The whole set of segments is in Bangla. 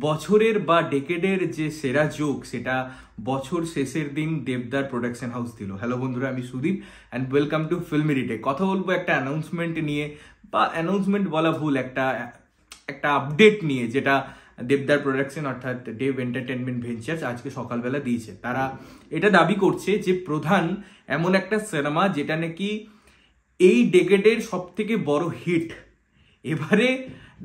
বছরের বা ডেকেডের যে সেরা যোগ সেটা বছর শেষের দিন দেবদার প্রোডাকশন হাউস দিল। হ্যালো বন্ধুরা, আমি Sudip and welcome to Filmy Retake. কথা বলবো একটা অ্যানাউন্সমেন্ট নিয়ে, বা অ্যানাউন্সমেন্ট বলা ভুল, একটা আপডেট নিয়ে, যেটা দেবদার প্রোডাকশন অর্থাৎ দেব এন্টারটেনমেন্ট ভেঞ্চার্স আজকে সকালবেলা দিয়েছে। তারা এটা দাবি করছে যে প্রধান এমন একটা সিনেমা যেটা নাকি এই ডেকেডের সব থেকে বড় হিট। এবারে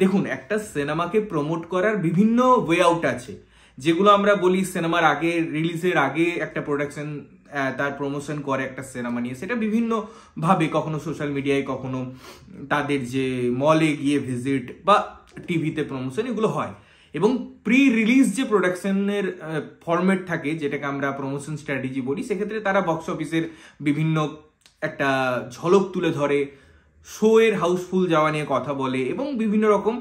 দেখুন, একটা সিনেমাকে প্রমোট করার বিভিন্ন ওয়ে আউট আছে, যেগুলো আমরা বলি সিনেমার আগে, রিলিজের আগে একটা প্রোডাকশন তার প্রমোশন করে একটা সিনেমা নিয়ে, সেটা বিভিন্ন ভাবে, কখনো সোশ্যাল মিডিয়ায়, কখনো তাদের যে মলে গিয়ে ভিজিট বা টিভিতে প্রমোশন, এগুলো হয়। এবং প্রি রিলিজ যে প্রোডাকশনের ফরম্যাট থাকে, যেটাকে আমরা প্রমোশন স্ট্র্যাটেজি বলি, সেক্ষেত্রে তারা বক্স অফিসের বিভিন্ন একটা ঝলক তুলে ধরে, শো এর হাউসফুল যাওয়া নিয়ে কথা বলে এবং বিভিন্ন রকম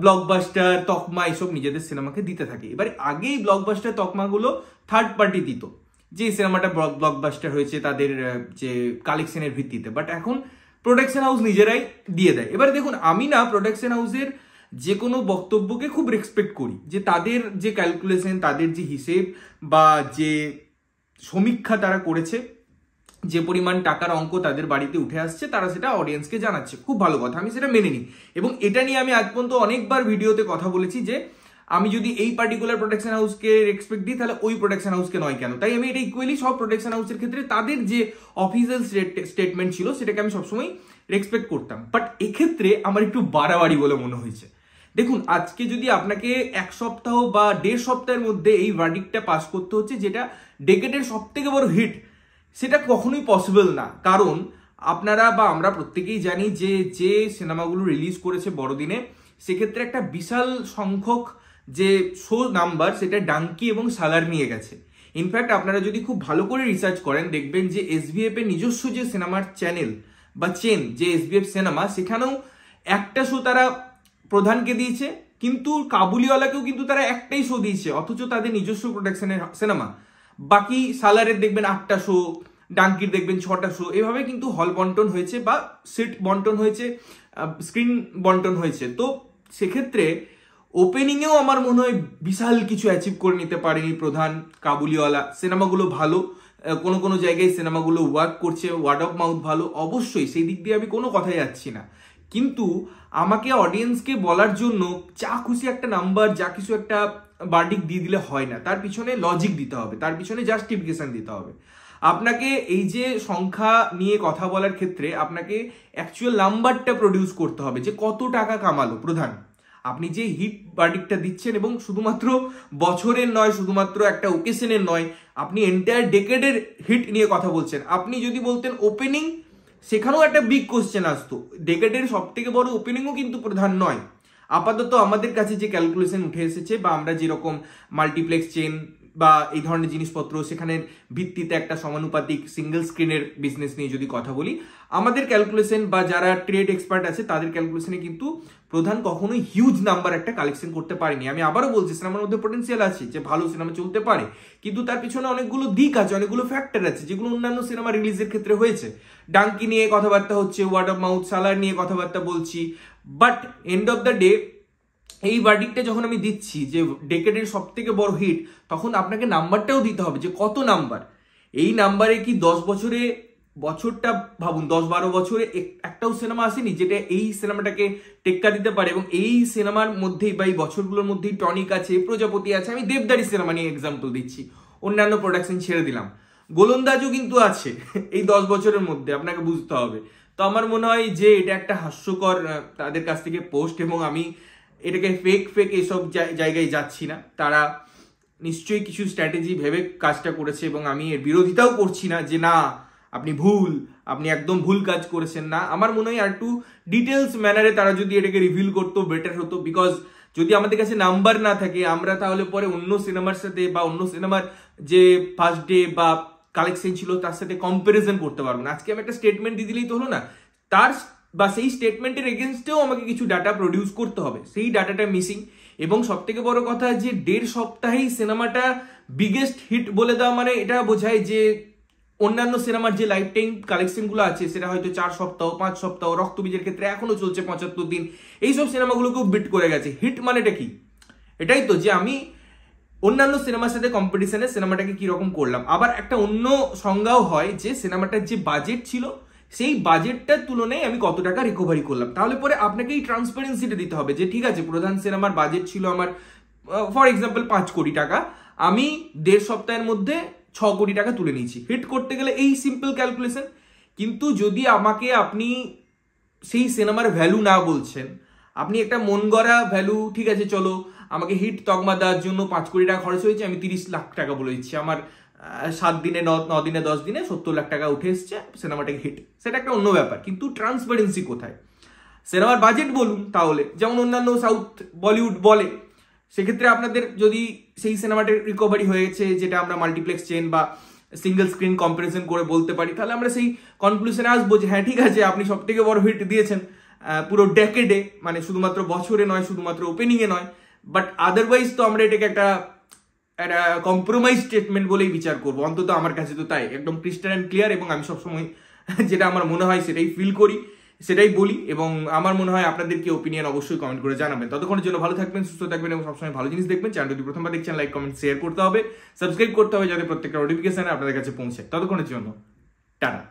ব্লকবাস্টার তকমা এসব নিজেদের সিনেমাকে দিতে থাকে। এবারে আগেই ব্লকবাস্টার তকমাগুলো থার্ড পার্টি দিত, যে সিনেমাটা ব্লকবাস্টার হয়েছে তাদের যে কালেকশনের ভিত্তিতে, বাট এখন প্রোডাকশন হাউস নিজেরাই দিয়ে দেয়। এবারে দেখুন, আমি না প্রোডাকশন হাউসের যে কোনো বক্তব্যকে খুব রেসপেক্ট করি, যে তাদের যে ক্যালকুলেশন, তাদের যে হিসেব বা যে সমীক্ষা তারা করেছে, যে পরিমাণ টাকার অঙ্ক তাদের বাড়িতে উঠে আসছে, তারা সেটা অডিয়েন্সকে জানাচ্ছে, খুব ভালো কথা, আমি সেটা মেনে নিই। এবং এটা নিয়ে আমি আজ পর্যন্ত অনেকবার ভিডিওতে কথা বলেছি যে আমি যদি এই পার্টিকুলার প্রোডাকশন হাউসকে রেসপেক্ট দিই, তাহলে ওই প্রোডাকশন হাউসকে নয় কেন। তাই আমি এটা ইকুয়ালি সব প্রোডাকশন হাউসের ক্ষেত্রে তাদের যে অফিসিয়াল স্টেটমেন্ট ছিল সেটাকে আমি সবসময় রেসপেক্ট করতাম। বাট এক্ষেত্রে আমার একটু বাড়াবাড়ি বলে মনে হয়েছে। দেখুন, আজকে যদি আপনাকে এক সপ্তাহ বা দেড় সপ্তাহের মধ্যে এই ভার্ডিক্টটা পাস করতে হচ্ছে যেটা ডেকেডের সব থেকে বড় হিট, সেটা কখনোই পসিবল না। কারণ আপনারা বা আমরা প্রত্যেকেই জানি যে যে সিনেমাগুলো রিলিজ করেছে বড়দিনে, সেক্ষেত্রে একটা বিশাল সংখ্যক যে শো নাম্বার, সেটা ডাঙ্কি এবং সালার নিয়ে গেছে। ইনফ্যাক্ট আপনারা যদি খুব ভালো করে রিসার্চ করেন, দেখবেন যে এসভিএফ এর নিজস্ব যে সিনেমার চ্যানেল বা চেন, যে এসভিএফ সিনেমা, সেখানেও একটা শো তারা প্রধানকে দিয়েছে, কিন্তু কাবুলিওয়ালাকেও কিন্তু তারা একটাই শো দিয়েছে, অথচ তাদের নিজস্ব প্রোডাকশনের সিনেমা। বাকি সালারের দেখবেন 8টা শো, ডাঙ্কির দেখবেন 6টা শো, এভাবে কিন্তু হল বন্টন হয়েছে বা সিট বন্টন হয়েছে, স্ক্রিন বন্টন হয়েছে। তো সেক্ষেত্রে ওপেনিংয়েও আমার মনে হয় বিশাল কিছু অ্যাচিভ করে নিতে পারেনি প্রধান। কাবুলিওয়ালা সিনেমাগুলো ভালো, কোনো কোনো জায়গায় সিনেমাগুলো ওয়ার্ক করছে, ওয়ার্ড অফ মাউথ ভালো, অবশ্যই সেই দিক দিয়ে আমি কোনো কথাই যাচ্ছি না। কিন্তু আমাকে অডিয়েন্সকে বলার জন্য যা খুশি একটা নাম্বার, যা কিছু একটা ভার্ডিক্ট দিয়ে দিলে হয় না, তার পিছনে লজিক দিতে হবে, তার পিছনে জাস্টিফিকেশন দিতে হবে। আপনাকে এই যে সংখ্যা নিয়ে কথা বলার ক্ষেত্রে আপনাকে অ্যাকচুয়াল নাম্বারটা প্রডিউস করতে হবে, যে কত টাকা কামালো প্রধান। আপনি যে হিট ভার্ডিক্টটা দিচ্ছেন, এবং শুধুমাত্র বছরের নয়, শুধুমাত্র একটা ওকেশনের নয়, আপনি এন্টায়ার ডেকেডের হিট নিয়ে কথা বলছেন। আপনি যদি বলতেন ওপেনিং, সেখানেও একটা বিগ কোশ্চেন আসতো। ডেকেডের সব থেকে বড় ওপেনিংও কিন্তু প্রধান নয়। আপাতত আমাদের কাছে যে ক্যালকুলেশন উঠে এসেছে, বা আমরা যেরকম মাল্টিপ্লেক্স চেন বা এই ধরনের জিনিসপত্র, সেখানের ভিত্তিতে একটা সমানুপাতিক সিঙ্গেল স্ক্রিনের বিজনেস নিয়ে যদি কথা বলি, আমাদের ক্যালকুলেশন বা যারা ট্রেড এক্সপার্ট আছে তাদের ক্যালকুলেশনে কিন্তু প্রধান কখনোই হিউজ নাম্বার একটা কালেকশন করতে পারেনি। আমি আবারও বলছি, সিনেমার মধ্যে পোটেন্সিয়াল আছে যে ভালো সিনেমা চলতে পারে, কিন্তু তার পিছনে অনেকগুলো দিক আছে, অনেকগুলো ফ্যাক্টর আছে, যেগুলো অন্যান্য সিনেমা রিলিজের ক্ষেত্রে হয়েছে। ডাঙ্কি নিয়ে কথাবার্তা হচ্ছে, ওয়ার্ড অফ মাউথ, সালার নিয়ে কথাবার্তা বলছি, but end of the day এই ভার্ডিক্টটা যখন আমি দিচ্ছি যে ডেকেডের সব থেকে বড় হিট, তখন আপনাকে নাম্বারটাও দিতে হবে, যে কত নাম্বার। এই নাম্বারে কি 10 বছরে, বছরটা ভাবুন, 10-12 বছরে একটাও সিনেমা আসেনি যেটা এই সিনেমাটাকে টেক্কা দিতে পারে। এবং এই সিনেমার মধ্যেই বা এই বছরগুলোর মধ্যেই টনিক আছে, প্রজাপতি আছে, আমি দেবদারি সিনেমা নিয়ে এক্সাম্পল দিচ্ছি, অন্যান্য প্রোডাকশন ছেড়ে দিলাম, গোলন্দাজও কিন্তু আছে এই 10 বছরের মধ্যে, আপনাকে বুঝতে হবে। তো আমার মনে হয় যে এটা একটা হাস্যকর তাদের কাছ থেকে পোস্ট, এবং আমি এটাকে ফেক এসব জায়গায় যাচ্ছি না। তারা নিশ্চয়ই কিছু স্ট্র্যাটেজি ভেবে কাজটা করেছে, এবং আমি এর বিরোধিতাও করছি না যে না আপনি ভুল, আপনি একদম ভুল কাজ করেছেন না। আমার মনে হয় আর একটু ডিটেলস ম্যানারে তারা যদি এটাকে রিভিল করতো বেটার হতো। বিকজ যদি আমাদের কাছে নাম্বার না থাকে, আমরা তাহলে পরে অন্য সিনেমার সাথে বা অন্য সিনেমার যে ফার্স্ট ডে বা কালেকশন ছিল তার সাথে কম্পারিজন করতে পারবো না। আজকে আমি একটা স্টেটমেন্ট দিয়ে দিলেই তো হলো না, তার বা সেই স্টেটমেন্টের এগেনস্টেও আমাকে কিছু ডাটা প্রডিউস করতে হবে, সেই ডাটাটা মিসিং। এবং সব থেকে বড় কথা, যে 1.5 সপ্তাহেই সিনেমাটা বিগেস্ট হিট বলে দেওয়া মানে এটা বোঝায় যে অন্যান্য সিনেমার যে লাইফ টাইম কালেকশনগুলো আছে সেটা হয়তো 4 সপ্তাহ, 5 সপ্তাহ, রক্তবীজের ক্ষেত্রে এখনো চলছে 75 দিন, এইসব সিনেমাগুলোকেও বিট করে গেছে। হিট মানেটা কি? এটাই তো, যে আমি অন্যান্য সিনেমার সাথে কম্পিটিশনে সিনেমাটাকে কিরকম করলাম। আবার একটা অন্য সংজ্ঞাও হয় যে সিনেমাটার যে বাজেট ছিল সেই বাজেটটার তুলনায় আমি কত টাকা রিকভারি করলাম। তাহলে পরে আপনাকে এই ট্রান্সপারেন্সিটা দিতে হবে যে ঠিক আছে, প্রধান সিনেমার বাজেট ছিল আমার ফর এক্সাম্পল 5 কোটি টাকা, আমি 1.5 সপ্তাহের মধ্যে 6 কোটি টাকা তুলে নিয়েছি। হিট করতে গেলে এই সিম্পল ক্যালকুলেশন। কিন্তু যদি আমাকে আপনি সেই সিনেমার ভ্যালু না বলছেন, আপনি একটা মন গড়া ভ্যালু, ঠিক আছে চলো আমাকে হিট তকমা দেওয়ার জন্য 5 কোটি টাকা খরচ হয়েছে, আমি 30 লাখ টাকা বলে দিচ্ছি, আমার 7 দিনে 9 দিনে 10 দিনে 70 লাখ টাকা উঠে এসছে, সিনেমাটাকে হিট, সেটা একটা অন্য ব্যাপার। কিন্তু ট্রান্সপারেন্সি কোথায়? সিনেমার বাজেট বলুন তাহলে, যেমন অন্যান্য সাউথ বলিউড বলে, সেক্ষেত্রে আপনাদের যদি সেই সিনেমাটার রিকভারি হয়েছে যেটা আমরা মাল্টিপ্লেক্স চেন বা সিঙ্গেল স্ক্রিন কম্পারিজন করে বলতে পারি, তাহলে আমরা সেই কনক্লুশনে আসবো যে হ্যাঁ ঠিক আছে, আপনি সব থেকে বড় হিট দিয়েছেন পুরো ডেকেডে, মানে শুধুমাত্র বছরে নয়, শুধুমাত্র ওপেনিংয়ে নয়, বাট আদারওয়াইজ তো আমরা এটাকে একটা কম্প্রোমাইজ স্টেটমেন্ট বলেই বিচার করবো। অন্তত আমার কাছে তো তাই, একদম ক্রিস্টাল অ্যান্ড ক্লিয়ার। এবং আমি সবসময় যেটা আমার মনে হয় সেটাই ফিল করি, সেটাই বলি। এবং আমার মনে হয় আপনাদের কি ওপিনিয়ন অবশ্যই কমেন্ট করে জানাবেন। ততক্ষণের জন্য ভালো থাকবেন, সুস্থ থাকবেন এবং সবসময় ভালো জিনিস দেখবেন। চ্যানেল যদি প্রথমবার দেখছেন, লাইক কমেন্ট শেয়ার করতে হবে, সাবস্ক্রাইব করতে হবে যাতে প্রত্যেকটা নোটিফিকেশন আপনাদের কাছে পৌঁছে। ততক্ষণের জন্য টাটা।